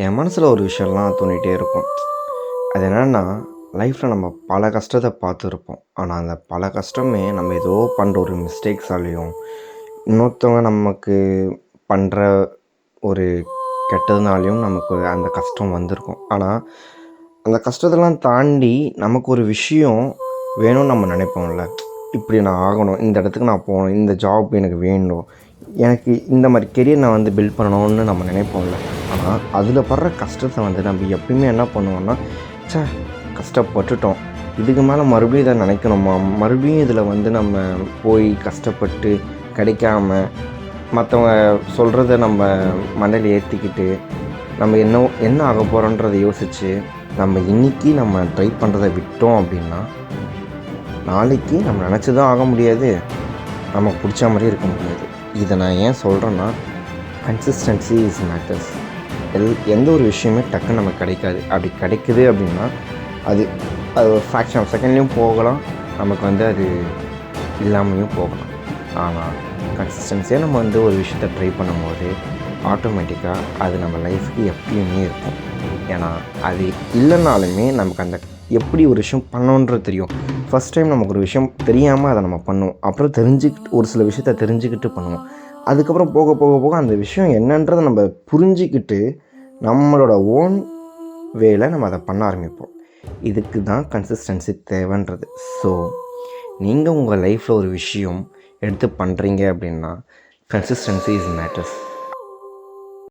என் மனசில் ஒரு விஷயம்லாம் தோணிகிட்டே இருக்கும். அது என்னென்னா, லைஃப்பில் நம்ம பல கஷ்டத்தை பார்த்துருப்போம். ஆனால் அந்த பல கஷ்டமே நம்ம ஏதோ பண்ணுற ஒரு மிஸ்டேக்ஸாலேயும், இன்னொருத்தவங்க நமக்கு பண்ணுற ஒரு கெட்டதுனாலையும் நமக்கு அந்த கஷ்டம் வந்திருக்கும். ஆனால் அந்த கஷ்டத்தெல்லாம் தாண்டி நமக்கு ஒரு விஷயம் வேணும்னு நம்ம நினைப்போம்ல. இப்படி நான் ஆகணும், இந்த இடத்துக்கு நான் போகணும், இந்த ஜாப் எனக்கு வேணும், எனக்கு இந்த மாதிரி கெரியர் நான் பில்ட் பண்ணணும்னு நம்ம நினைப்போம்ல. ஆனால் அதில் படுற கஷ்டத்தை நம்ம எப்பயுமே என்ன பண்ணுவோம்னா, கஷ்டப்பட்டுட்டோம், இதுக்கு மேலே மறுபடியும் இதை நினைக்கணுமா, மறுபடியும் இதில் நம்ம போய் கஷ்டப்பட்டு கிடைக்காம மற்றவங்க சொல்கிறத நம்ம மண்டையில் ஏற்றிக்கிட்டு நம்ம என்ன ஆக போகிறோன்றதை யோசித்து நம்ம இன்றைக்கி நம்ம ட்ரை பண்ணுறதை விட்டோம் அப்படின்னா, நாளைக்கு நம்ம நினச்சி தான் ஆக முடியாது, நமக்கு பிடிச்ச மாதிரியே இருக்க முடியாது. இதை நான் ஏன் சொல்கிறேன்னா, கன்சிஸ்டன்சி இஸ் மேட்டர்ஸ். எந்த ஒரு விஷயமே டக்குன்னு நமக்கு கிடைக்காது. அப்படி கிடைக்குது அப்படின்னா அது ஒரு ஃப்ராக்ஷன் ஆஃப் செகண்ட்லேயும் போகலாம், நமக்கு அது இல்லாமையும் போகலாம். ஆனால் கன்சிஸ்டன்சியாக நம்ம ஒரு விஷயத்தை ட்ரை பண்ணும்போது ஆட்டோமேட்டிக்காக அது நம்ம லைஃப்க்கு எப்பயுமே இருக்கும். ஏன்னா அது இல்லைனாலுமே நமக்கு அந்த எப்படி ஒரு விஷயம் பண்ணணுன்றது தெரியும். ஃபஸ்ட் டைம் நமக்கு ஒரு விஷயம் தெரியாமல் அதை நம்ம பண்ணுவோம், அப்புறம் ஒரு சில விஷயத்த தெரிஞ்சுக்கிட்டு பண்ணுவோம். அதுக்கப்புறம் போக போக போக அந்த விஷயம் என்னன்றதை நம்ம புரிஞ்சிக்கிட்டு நம்மளோட ஓன் வேலை நம்ம அதை பண்ண ஆரம்பிப்போம். இதுக்கு தான் கன்சிஸ்டன்சி தேவைன்றது. ஸோ நீங்கள் உங்கள் லைஃப்பில் ஒரு விஷயம் எடுத்து பண்ணுறீங்க அப்படின்னா, கன்சிஸ்டன்சி இஸ் மேட்டர்ஸ்.